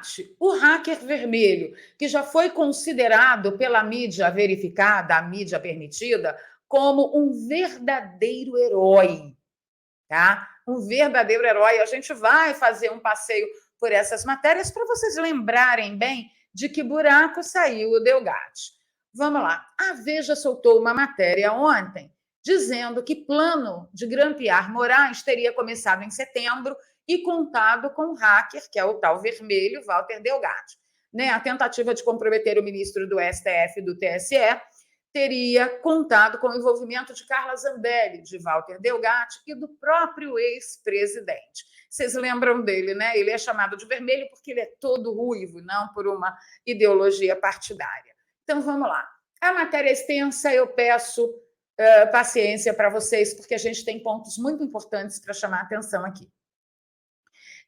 Delgatti, o hacker vermelho, que já foi considerado pela mídia verificada, a mídia permitida, como um verdadeiro herói, tá? Um verdadeiro herói. A gente vai fazer um passeio por essas matérias para vocês lembrarem bem de que buraco saiu o Delgatti. Vamos lá. A Veja soltou uma matéria ontem dizendo que plano de grampear Moraes teria começado em setembro e contado com o hacker, que é o tal vermelho, Walter Delgatti. Né? A tentativa de comprometer o ministro do STF e do TSE teria contado com o envolvimento de Carla Zambelli, de Walter Delgatti e do próprio ex-presidente. Vocês lembram dele, né? Ele é chamado de vermelho porque ele é todo ruivo, não por uma ideologia partidária. Então, vamos lá. A matéria é extensa, eu peço paciência para vocês, porque a gente tem pontos muito importantes para chamar a atenção aqui.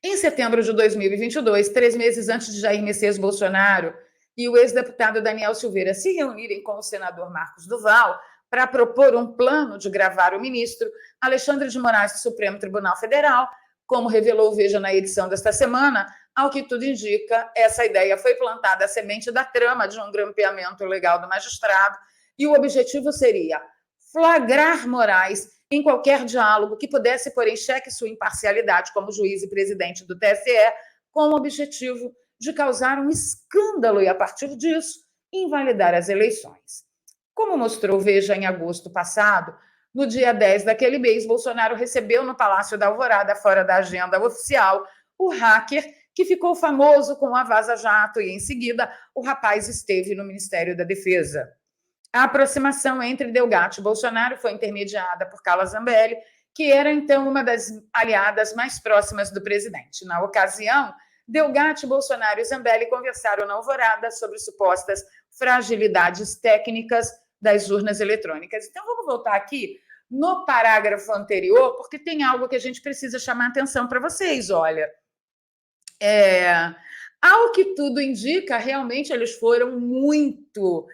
Em setembro de 2022, 3 meses antes de Jair Messias Bolsonaro e o ex-deputado Daniel Silveira se reunirem com o senador Marcos Duval para propor um plano de gravar o ministro Alexandre de Moraes do Supremo Tribunal Federal, como revelou o Veja na edição desta semana, ao que tudo indica, essa ideia foi plantada a semente da trama de um grampeamento legal do magistrado, e o objetivo seria flagrar Moraes em qualquer diálogo que pudesse pôr em xeque sua imparcialidade como juiz e presidente do TSE, com o objetivo de causar um escândalo e, a partir disso, invalidar as eleições. Como mostrou Veja em agosto passado, no dia 10 daquele mês, Bolsonaro recebeu no Palácio da Alvorada, fora da agenda oficial, o hacker que ficou famoso com a Vaza Jato e, em seguida, o rapaz esteve no Ministério da Defesa. A aproximação entre Delgatti e Bolsonaro foi intermediada por Carla Zambelli, que era, então, uma das aliadas mais próximas do presidente. Na ocasião, Delgatti, Bolsonaro e Zambelli conversaram na Alvorada sobre supostas fragilidades técnicas das urnas eletrônicas. Então, vamos voltar aqui no parágrafo anterior, porque tem algo que a gente precisa chamar atenção para vocês. Olha, ao que tudo indica, realmente eles foram muito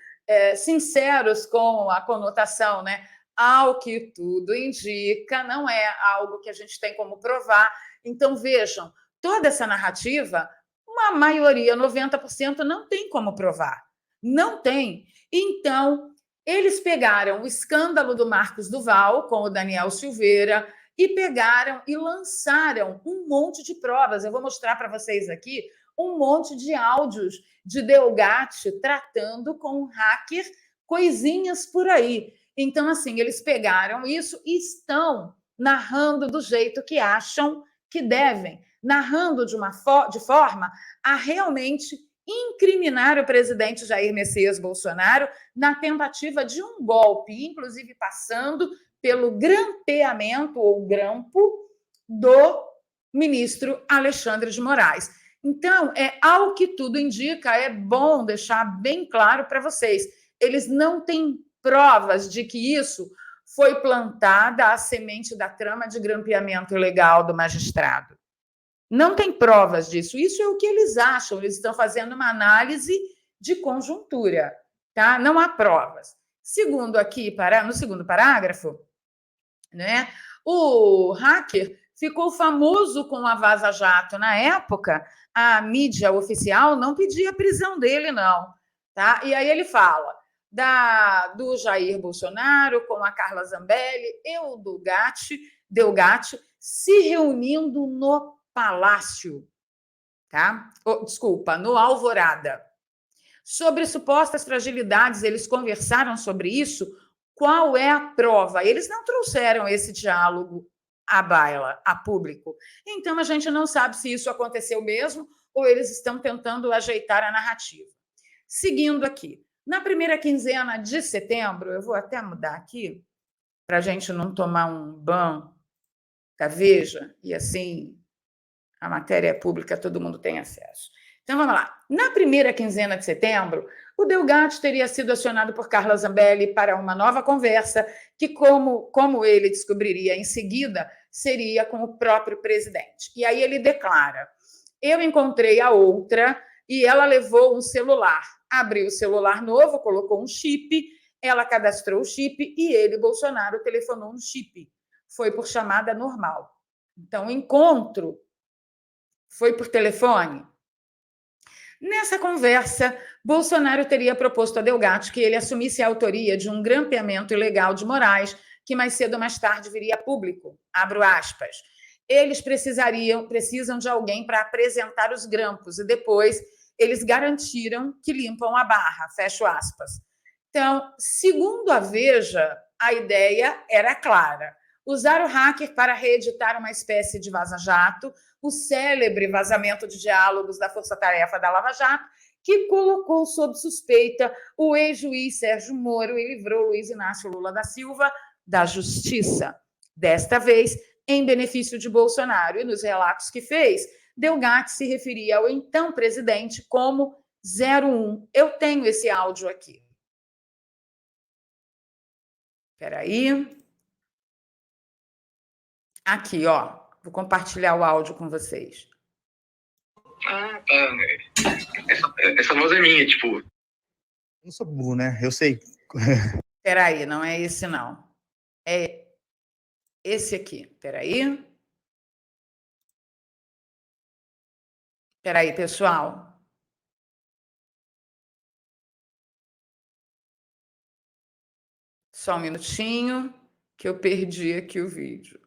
sinceros com a conotação, né? Ao que tudo indica, não é algo que a gente tem como provar. Então, vejam, toda essa narrativa, uma maioria, 90%, não tem como provar. Não tem. Então, eles pegaram o escândalo do Marcos Duval com o Daniel Silveira e pegaram e lançaram um monte de provas. Eu vou mostrar para vocês aqui um monte de áudios de Delgatti tratando com um hacker coisinhas por aí. Então, assim, eles pegaram isso e estão narrando do jeito que acham que devem, narrando de forma a realmente incriminar o presidente Jair Messias Bolsonaro na tentativa de um golpe, inclusive passando pelo grampeamento ou grampo do ministro Alexandre de Moraes. Então, ao que tudo indica, é bom deixar bem claro para vocês, eles não têm provas de que isso foi plantada a semente da trama de grampeamento ilegal do magistrado. Não tem provas disso. Isso é o que eles acham. Eles estão fazendo uma análise de conjuntura, tá? Não há provas. Segundo aqui, no segundo parágrafo, né, o hacker ficou famoso com a Vaza Jato. Na época, a mídia oficial não pedia a prisão dele, não. Tá? E aí ele fala do Jair Bolsonaro com a Carla Zambelli e o Delgatti se reunindo no Palácio, tá? Desculpa, no Alvorada. Sobre supostas fragilidades, eles conversaram sobre isso. Qual é a prova? Eles não trouxeram esse diálogo à baila, a público. Então, a gente não sabe se isso aconteceu mesmo ou eles estão tentando ajeitar a narrativa. Seguindo aqui, na primeira quinzena de setembro, eu vou até mudar aqui, para a gente não tomar um ban da Veja, e assim a matéria é pública, todo mundo tem acesso. Então, vamos lá. Na primeira quinzena de setembro, o Delgatti teria sido acionado por Carla Zambelli para uma nova conversa que, como ele descobriria em seguida, seria com o próprio presidente. E aí ele declara: eu encontrei a outra e ela levou um celular. Abriu o celular novo, colocou um chip, ela cadastrou o chip e ele, Bolsonaro, telefonou no chip. Foi por chamada normal. Então, o encontro foi por telefone. Nessa conversa, Bolsonaro teria proposto a Delgatti que ele assumisse a autoria de um grampeamento ilegal de Moraes, que mais cedo ou mais tarde viria a público. Abro aspas. Eles precisam de alguém para apresentar os grampos e depois eles garantiram que limpam a barra, fecho aspas. Então, segundo a Veja, a ideia era clara. Usar o hacker para reeditar uma espécie de vaza-jato, o célebre vazamento de diálogos da Força-Tarefa da Lava Jato, que colocou sob suspeita o ex-juiz Sérgio Moro e livrou Luiz Inácio Lula da Silva da Justiça. Desta vez, em benefício de Bolsonaro. E nos relatos que fez, Delgatti se referia ao então presidente como 01. Eu tenho esse áudio aqui. Espera aí. Aqui, ó. Vou compartilhar o áudio com vocês. Essa voz é minha, tipo... Eu não sou burro, né? Eu sei. Espera aí, não é esse, não. É esse aqui. Espera aí. Espera aí, pessoal. Só um minutinho, que eu perdi aqui o vídeo.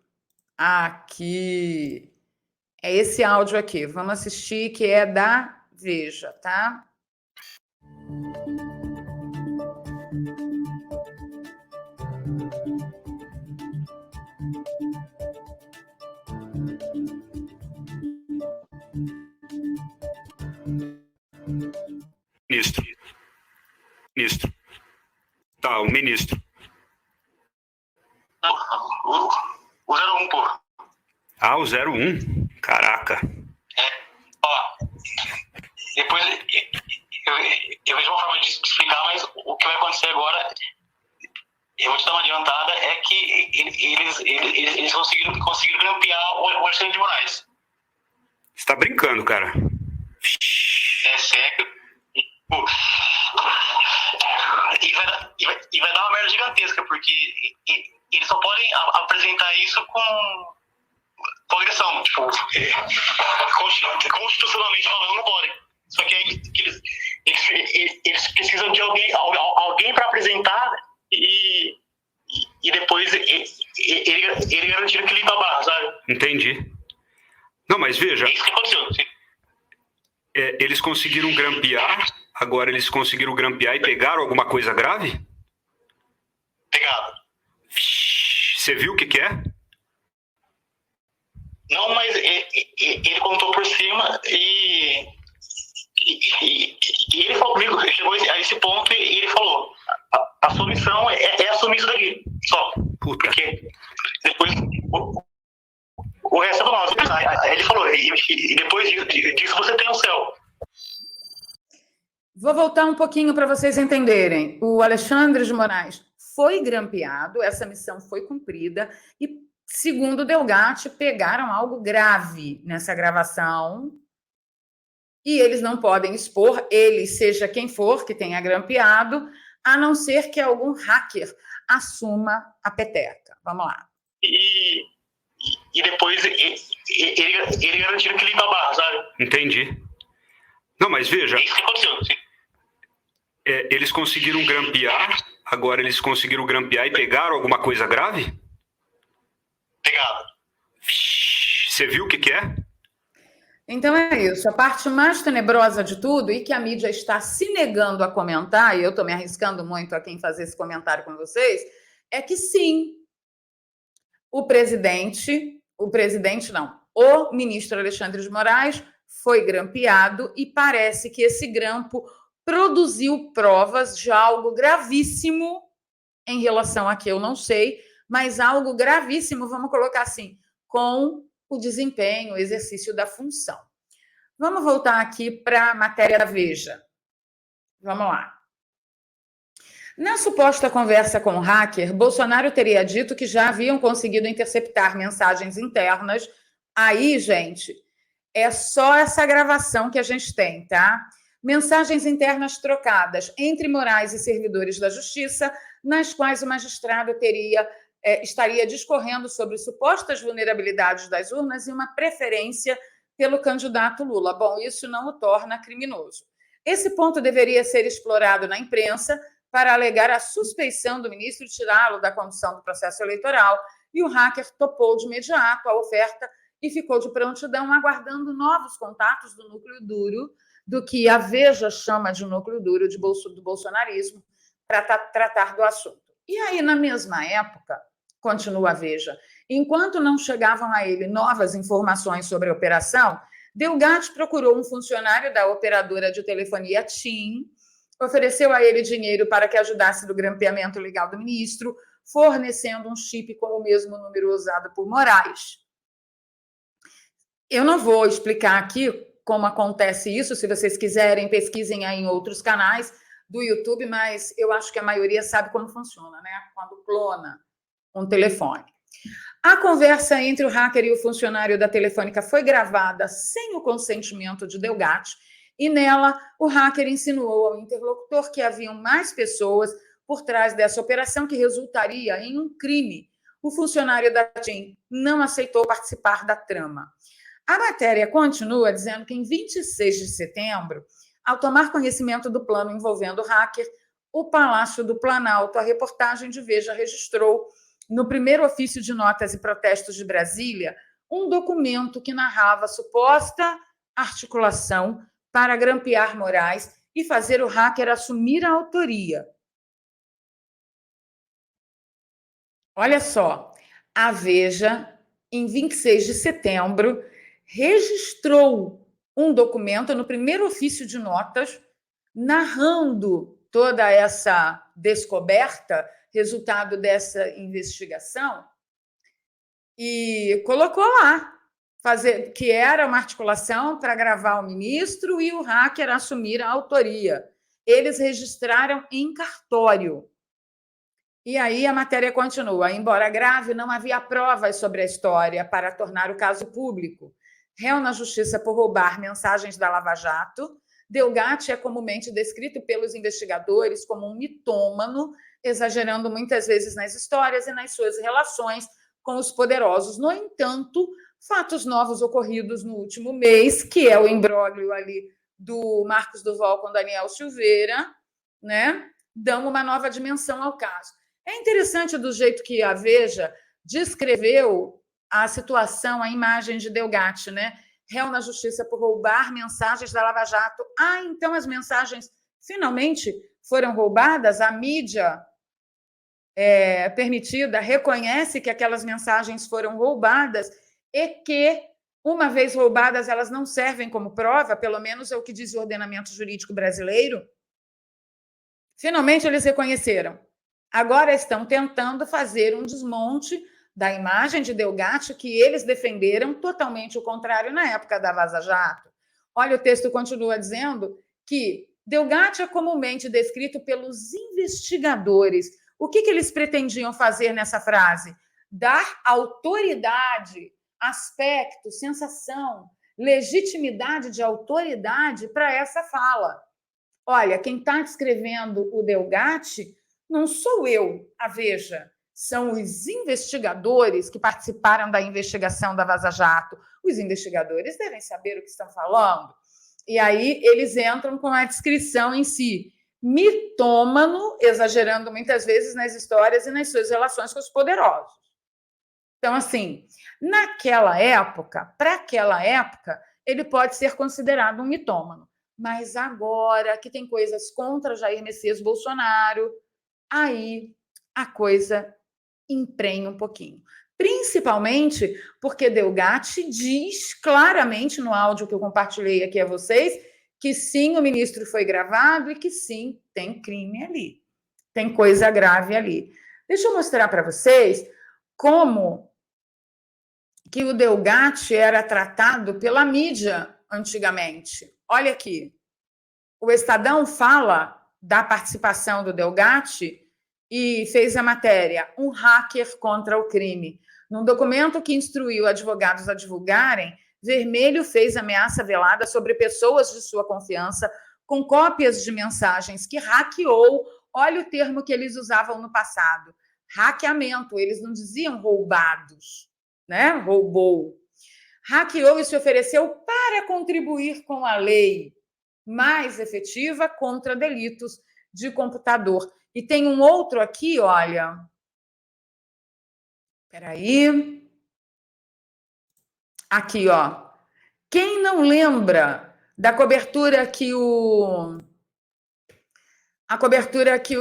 Aqui. É esse áudio aqui. Vamos assistir, que é da Veja, tá? Ministro. Tá, o ministro. O 01, pô. Ah, o 01? Caraca. Ó. Depois eu vejo uma forma de explicar, mas o que vai acontecer agora, eu vou te dar uma adiantada, é que eles conseguiram grampear o Alexandre de Moraes. Você tá brincando, cara? É sério. Pô. E vai dar uma merda gigantesca, porque eles só podem apresentar isso com agressão. Tipo, constitucionalmente falando, não podem. Só que aí eles precisam de alguém para apresentar e depois ele garantir que limpa a barra, sabe? Entendi. Não, mas veja... É isso que aconteceu. Eles conseguiram grampear, agora eles conseguiram grampear e pegaram alguma coisa grave? Pegaram. Você viu o que é? Não, mas ele contou por cima e ele falou comigo, chegou a esse ponto e ele falou, a solução é assumir isso daqui, só. Puta. Porque depois o resto é do nosso. Ele falou, e depois disso você tem o céu. Vou voltar um pouquinho para vocês entenderem. O Alexandre de Moraes foi grampeado, essa missão foi cumprida e, segundo Delgatti, pegaram algo grave nessa gravação e eles não podem expor, ele, seja quem for que tenha grampeado, a não ser que algum hacker assuma a peteca. Vamos lá. E depois ele garantiu que limpa a barra, sabe? Entendi. Não, mas veja... É isso que aconteceu. Eles conseguiram grampear, agora eles conseguiram grampear e pegaram alguma coisa grave? Pegaram. Você viu o que é? Então é isso. A parte mais tenebrosa de tudo, e que a mídia está se negando a comentar, e eu estou me arriscando muito aqui em fazer esse comentário com vocês, é que sim, o ministro Alexandre de Moraes foi grampeado e parece que esse grampo produziu provas de algo gravíssimo em relação a que eu não sei, mas algo gravíssimo, vamos colocar assim, com o desempenho, o exercício da função. Vamos voltar aqui para a matéria da Veja. Vamos lá. Na suposta conversa com o hacker, Bolsonaro teria dito que já haviam conseguido interceptar mensagens internas. Aí, gente, é só essa gravação que a gente tem, tá? Mensagens internas trocadas entre Moraes e servidores da Justiça, nas quais o magistrado estaria discorrendo sobre supostas vulnerabilidades das urnas e uma preferência pelo candidato Lula. Bom, isso não o torna criminoso. Esse ponto deveria ser explorado na imprensa para alegar a suspeição do ministro e tirá-lo da condução do processo eleitoral, e o hacker topou de imediato a oferta e ficou de prontidão, aguardando novos contatos do núcleo duro, do que a Veja chama de núcleo duro do bolsonarismo, para tratar do assunto. E aí, na mesma época, continua a Veja, enquanto não chegavam a ele novas informações sobre a operação, Delgatti procurou um funcionário da operadora de telefonia TIM, ofereceu a ele dinheiro para que ajudasse no grampeamento legal do ministro, fornecendo um chip com o mesmo número usado por Moraes. Eu não vou explicar aqui como acontece isso, se vocês quiserem, pesquisem aí em outros canais do YouTube, mas eu acho que a maioria sabe como funciona, né? Quando clona um telefone. A conversa entre o hacker e o funcionário da Telefônica foi gravada sem o consentimento de Delgatti, e nela o hacker insinuou ao interlocutor que haviam mais pessoas por trás dessa operação que resultaria em um crime. O funcionário da TIM não aceitou participar da trama. A matéria continua dizendo que em 26 de setembro, ao tomar conhecimento do plano envolvendo o hacker, o Palácio do Planalto, a reportagem de Veja registrou no primeiro ofício de notas e protestos de Brasília um documento que narrava suposta articulação para grampear Moraes e fazer o hacker assumir a autoria. Olha só, a Veja, em 26 de setembro, registrou um documento no primeiro ofício de notas, narrando toda essa descoberta, resultado dessa investigação, e colocou lá que era uma articulação para gravar o ministro e o hacker assumir a autoria. Eles registraram em cartório. E aí a matéria continua. Embora grave, não havia provas sobre a história para tornar o caso público. Réu na justiça por roubar mensagens da Lava Jato, Delgatti é comumente descrito pelos investigadores como um mitômano, exagerando muitas vezes nas histórias e nas suas relações com os poderosos. No entanto, fatos novos ocorridos no último mês, que é o imbróglio ali do Marcos Duval com Daniel Silveira, né, dão uma nova dimensão ao caso. É interessante do jeito que a Veja descreveu a situação, a imagem de Delgatti, né? Réu na justiça por roubar mensagens da Lava Jato. Ah, então as mensagens finalmente foram roubadas? A mídia permitida reconhece que aquelas mensagens foram roubadas e que, uma vez roubadas, elas não servem como prova, pelo menos é o que diz o ordenamento jurídico brasileiro. Finalmente eles reconheceram. Agora estão tentando fazer um desmonte da imagem de Delgatti, que eles defenderam totalmente o contrário na época da Vaza Jato. Olha, o texto continua dizendo que Delgatti é comumente descrito pelos investigadores. O que eles pretendiam fazer nessa frase? Dar autoridade, aspecto, sensação, legitimidade de autoridade para essa fala. Olha, quem está descrevendo o Delgatti não sou eu, a Veja, são os investigadores que participaram da investigação da Vaza Jato. Os investigadores devem saber o que estão falando. E aí eles entram com a descrição em si. Mitômano, exagerando muitas vezes nas histórias e nas suas relações com os poderosos. Então, assim, para aquela época, ele pode ser considerado um mitômano. Mas agora que tem coisas contra Jair Messias Bolsonaro, aí a coisa emprenha um pouquinho. Principalmente porque Delgatti diz claramente no áudio que eu compartilhei aqui a vocês que sim, o ministro foi gravado e que sim, tem crime ali. Tem coisa grave ali. Deixa eu mostrar para vocês como que o Delgatti era tratado pela mídia antigamente. Olha aqui. O Estadão fala da participação do Delgatti e fez a matéria Um hacker contra o crime. Num documento que instruiu advogados a divulgarem, Vermelho fez ameaça velada sobre pessoas de sua confiança com cópias de mensagens que hackeou. Olha o termo que eles usavam no passado. Hackeamento. Eles não diziam roubados, né? Roubou. hackeou e se ofereceu para contribuir com a lei mais efetiva contra delitos de computador. E tem um outro aqui, olha. Espera aí. Aqui, ó. Quem não lembra da cobertura que o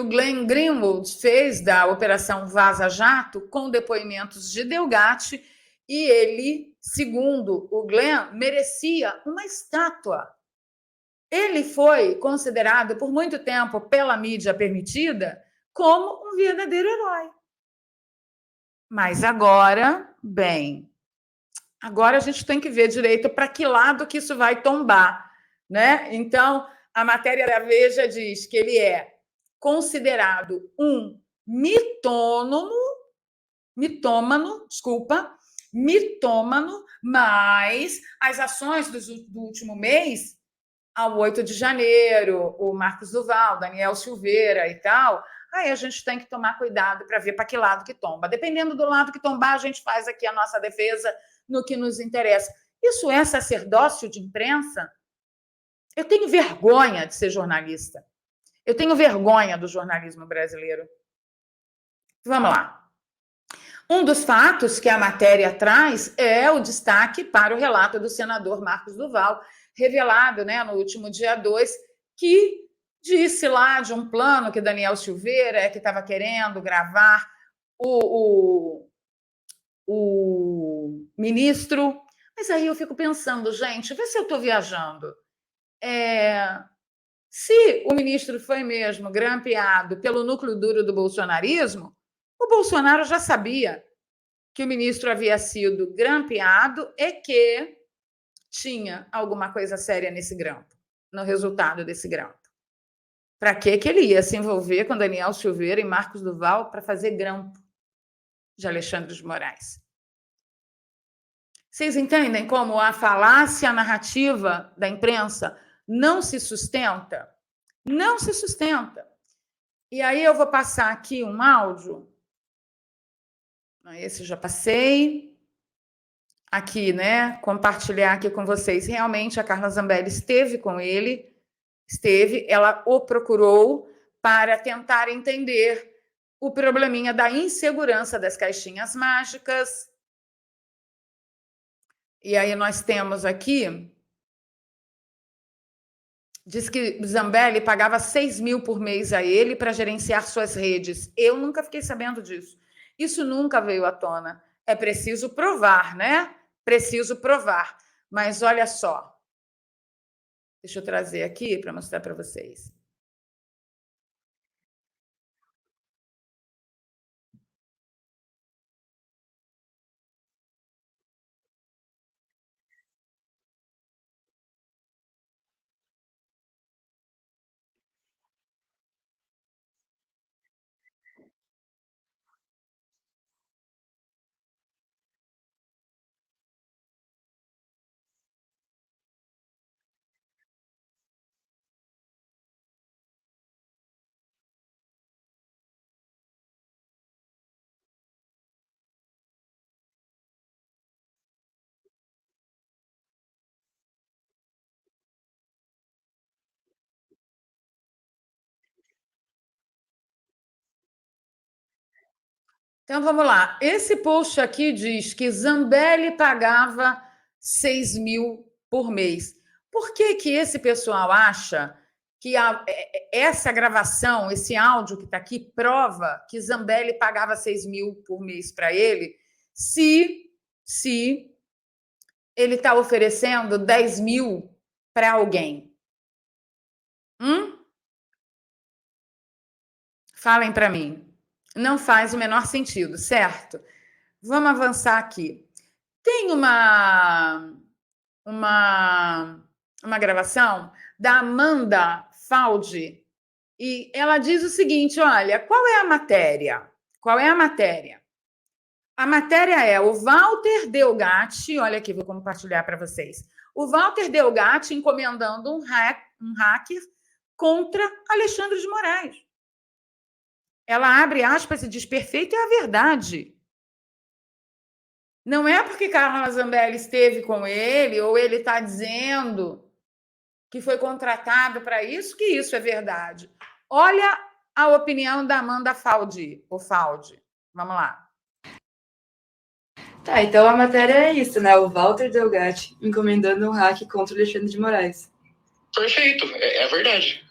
Glenn Greenwald fez da Operação Vaza Jato com depoimentos de Delgatti, e ele, segundo o Glenn, merecia uma estátua. Ele foi considerado por muito tempo pela mídia permitida como um verdadeiro herói. Mas agora, bem, agora a gente tem que ver direito para que lado que isso vai tombar, né? Então, a matéria da Veja diz que ele é considerado um mitômano, mas as ações do último mês, ao 8 de janeiro, o Marcos Duval, Daniel Silveira e tal, aí a gente tem que tomar cuidado para ver para que lado que tomba. Dependendo do lado que tombar, a gente faz aqui a nossa defesa no que nos interessa. Isso é sacerdócio de imprensa? Eu tenho vergonha de ser jornalista. Eu tenho vergonha do jornalismo brasileiro. Vamos lá. Um dos fatos que a matéria traz é o destaque para o relato do senador Marcos Duval, revelado, né, no último dia 2, que disse lá de um plano que Daniel Silveira que estava querendo gravar o ministro. Mas aí eu fico pensando, gente, vê se eu estou viajando. Se o ministro foi mesmo grampeado pelo núcleo duro do bolsonarismo, o Bolsonaro já sabia que o ministro havia sido grampeado e que tinha alguma coisa séria nesse grampo, no resultado desse grampo. Para que ele ia se envolver com Daniel Silveira e Marcos Duval para fazer grampo de Alexandre de Moraes? Vocês entendem como a falácia narrativa da imprensa não se sustenta? Não se sustenta. E aí eu vou passar aqui um áudio. Esse eu já passei. Aqui, né? Compartilhar aqui com vocês. Realmente, a Carla Zambelli esteve com ele. Ela o procurou para tentar entender o probleminha da insegurança das caixinhas mágicas. E aí nós temos aqui, diz que Zambelli pagava 6 mil por mês a ele para gerenciar suas redes. Eu nunca fiquei sabendo disso. Isso nunca veio à tona. É preciso provar, né? Preciso provar. Mas olha só. Deixa eu trazer aqui para mostrar para vocês. Então, vamos lá. Esse post aqui diz que Zambelli pagava 6 mil por mês. Por que esse pessoal acha que essa gravação, esse áudio que está aqui, prova que Zambelli pagava 6 mil por mês para ele, se ele está oferecendo 10 mil para alguém? Falem para mim. Não faz o menor sentido, certo? Vamos avançar aqui. Tem uma gravação da Amanda Faldi e ela diz o seguinte: olha, qual é a matéria? Qual é a matéria? A matéria é o Walter Delgatti, olha aqui, vou compartilhar para vocês. O Walter Delgatti encomendando um hacker contra Alexandre de Moraes. Ela abre aspas e diz: perfeito é a verdade. Não é porque Carla Zambelli esteve com ele ou ele está dizendo que foi contratado para isso, que isso é verdade. Olha a opinião da Amanda Faldi, o Faldi. Vamos lá. Tá, então a matéria é isso, né? O Walter Delgatti encomendando um hack contra o Alexandre de Moraes. Perfeito, é verdade.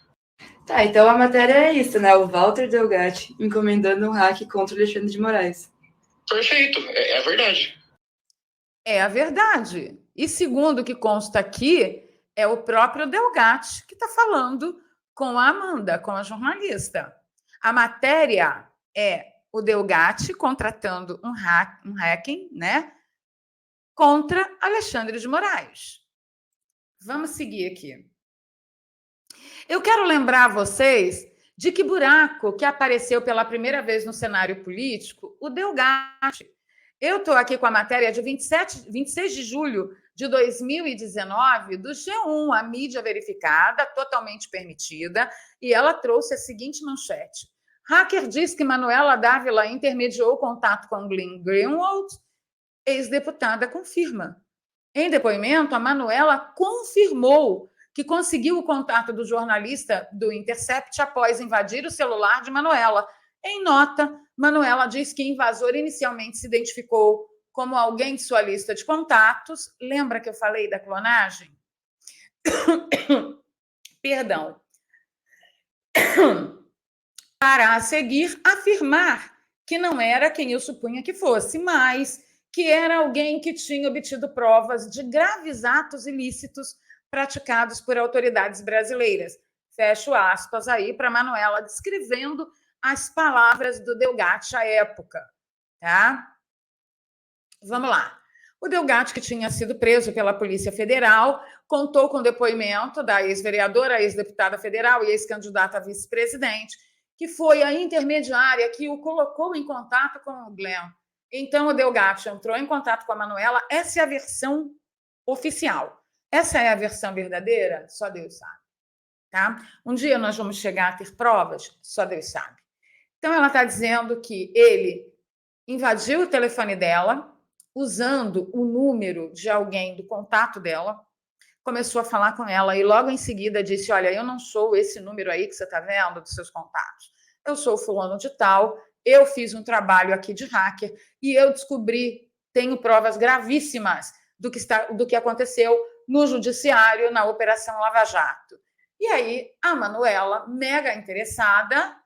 Tá, então a matéria é isso, né? O Walter Delgatti encomendando um hack contra o Alexandre de Moraes. Perfeito, é verdade. É a verdade. E segundo o que consta aqui, é o próprio Delgatti que está falando com a Amanda, com a jornalista. A matéria é o Delgatti contratando um hacking, né, contra Alexandre de Moraes. Vamos seguir aqui. Eu quero lembrar vocês de que buraco que apareceu pela primeira vez no cenário político, o Delgatti. Eu estou aqui com a matéria de 26 de julho de 2019, do G1, a mídia verificada, totalmente permitida, e ela trouxe a seguinte manchete. Hacker diz que Manuela Dávila intermediou o contato com Glenn Greenwald, ex-deputada confirma. Em depoimento, a Manuela confirmou que conseguiu o contato do jornalista do Intercept após invadir o celular de Manuela. Em nota, Manuela diz que o invasor inicialmente se identificou como alguém de sua lista de contatos. Lembra que eu falei da clonagem? Perdão. Para a seguir afirmar que não era quem eu supunha que fosse, mas que era alguém que tinha obtido provas de graves atos ilícitos praticados por autoridades brasileiras. Fecho aspas aí para Manuela, descrevendo as palavras do Delgatti à época. Tá? Vamos lá. O Delgatti, que tinha sido preso pela Polícia Federal, contou com o depoimento da ex-vereadora, ex-deputada federal e ex-candidata a vice-presidente, que foi a intermediária que o colocou em contato com o Glenn. Então, o Delgatti entrou em contato com a Manuela. Essa é a versão oficial. Essa é a versão verdadeira? Só Deus sabe. Tá? Um dia nós vamos chegar a ter provas? Só Deus sabe. Então, ela está dizendo que ele invadiu o telefone dela, usando o número de alguém do contato dela, começou a falar com ela e logo em seguida disse, olha, eu não sou esse número aí que você está vendo dos seus contatos. Eu sou fulano de tal, eu fiz um trabalho aqui de hacker e eu descobri, tenho provas gravíssimas do que aconteceu no judiciário, na Operação Lava Jato. E aí a Manuela, mega interessada,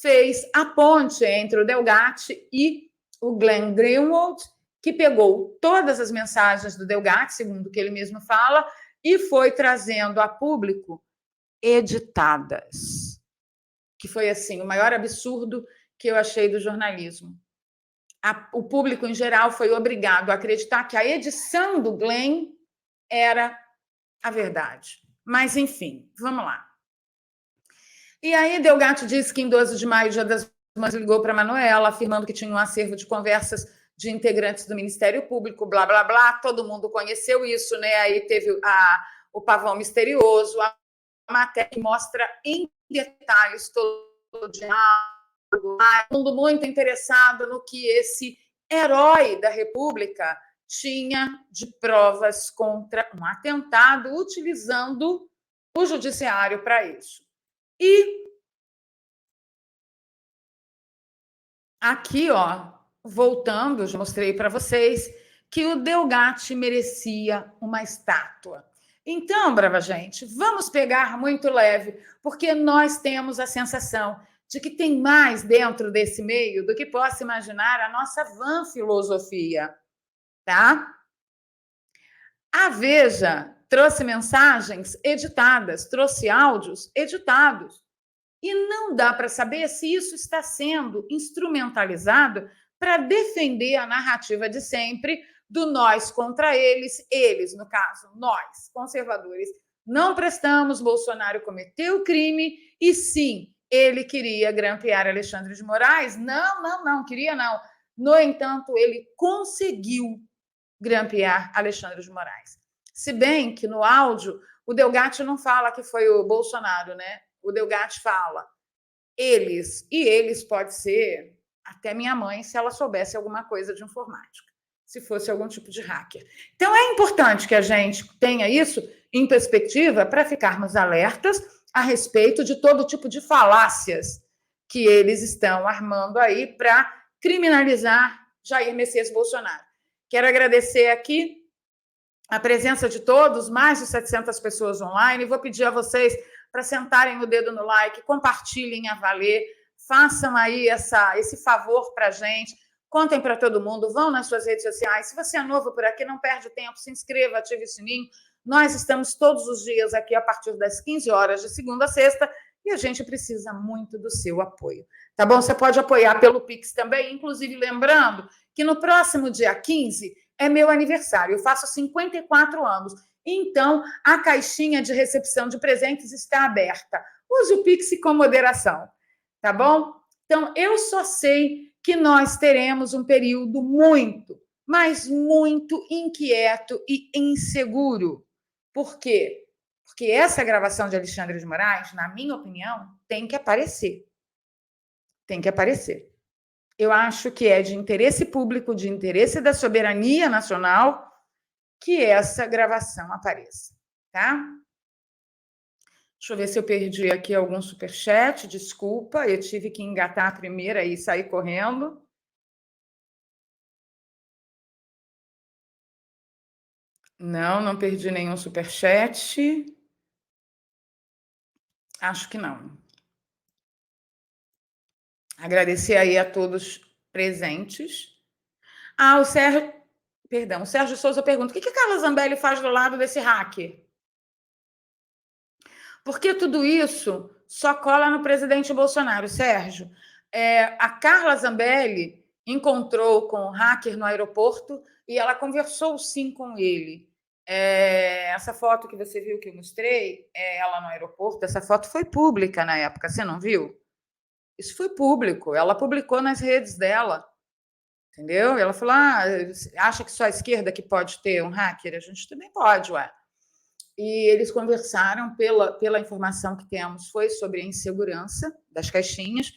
fez a ponte entre o Delgatti e o Glenn Greenwald, que pegou todas as mensagens do Delgatti, segundo o que ele mesmo fala, e foi trazendo a público editadas. Que foi assim, o maior absurdo que eu achei do jornalismo. O público, em geral, foi obrigado a acreditar que a edição do Glenn era a verdade. Mas, enfim, vamos lá. E aí, Delgatti disse que em 12 de maio, Dia das Mães, ligou para a Manuela, afirmando que tinha um acervo de conversas de integrantes do Ministério Público, blá, blá, blá. Todo mundo conheceu isso, né? Aí teve o pavão misterioso, a matéria que mostra em detalhes todo o diálogo. Todo mundo muito interessado no que esse herói da República tinha de provas contra um atentado, utilizando o judiciário para isso. E aqui, ó, voltando, já mostrei para vocês que o Delgatti merecia uma estátua. Então, brava gente, vamos pegar muito leve, porque nós temos a sensação de que tem mais dentro desse meio do que possa imaginar a nossa vã filosofia, tá? A Veja trouxe mensagens editadas, trouxe áudios editados. E não dá para saber se isso está sendo instrumentalizado para defender a narrativa de sempre do nós contra eles, no caso, nós, conservadores, não prestamos, Bolsonaro cometeu crime e sim, ele queria grampear Alexandre de Moraes. Não, queria não. No entanto, ele conseguiu grampear Alexandre de Moraes. Se bem que no áudio, o Delgatti não fala que foi o Bolsonaro, né? O Delgatti fala eles, e eles pode ser até minha mãe, se ela soubesse alguma coisa de informática. se fosse algum tipo de hacker. Então, é importante que a gente tenha isso em perspectiva para ficarmos alertas a respeito de todo tipo de falácias que eles estão armando aí para criminalizar Jair Messias Bolsonaro. Quero agradecer aqui a presença de todos, mais de 700 pessoas online. Vou pedir a vocês para sentarem o dedo no like, compartilhem a valer, façam aí esse favor para a gente, contem para todo mundo, vão nas suas redes sociais. Se você é novo por aqui, não perde tempo, se inscreva, ative o sininho. Nós estamos todos os dias aqui a partir das 15 horas, de segunda a sexta, e a gente precisa muito do seu apoio. Tá bom? Você pode apoiar pelo Pix também, inclusive lembrando que no próximo dia 15 é meu aniversário, eu faço 54 anos. Então, a caixinha de recepção de presentes está aberta. Use o Pix com moderação, tá bom? Então, eu só sei que nós teremos um período muito, mas muito inquieto e inseguro. Por quê? Porque essa gravação de Alexandre de Moraes, na minha opinião, tem que aparecer. Tem que aparecer. Eu acho que é de interesse público, de interesse da soberania nacional, que essa gravação apareça, tá? Deixa eu ver se eu perdi aqui algum superchat, desculpa, eu tive que engatar a primeira e sair correndo. Não perdi nenhum superchat. Acho que não. Agradecer aí a todos presentes. O Sérgio Souza pergunta: o que a Carla Zambelli faz do lado desse hacker? Porque tudo isso só cola no presidente Bolsonaro, Sérgio. A Carla Zambelli encontrou com o hacker no aeroporto e ela conversou sim com ele. Essa foto que você viu que eu mostrei, ela no aeroporto, essa foto foi pública na época, você não viu? Isso foi público, ela publicou nas redes dela, entendeu? Ela falou, acha que só a esquerda que pode ter um hacker? A gente também pode, ué. E eles conversaram, pela informação que temos, foi sobre a insegurança das caixinhas,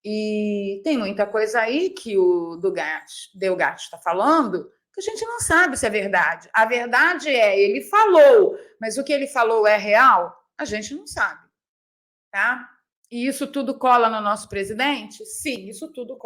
e tem muita coisa aí que o Delgatti está falando que a gente não sabe se é verdade. A verdade ele falou, mas o que ele falou é real? A gente não sabe, tá? E isso tudo cola no nosso presidente? Sim, isso tudo cola.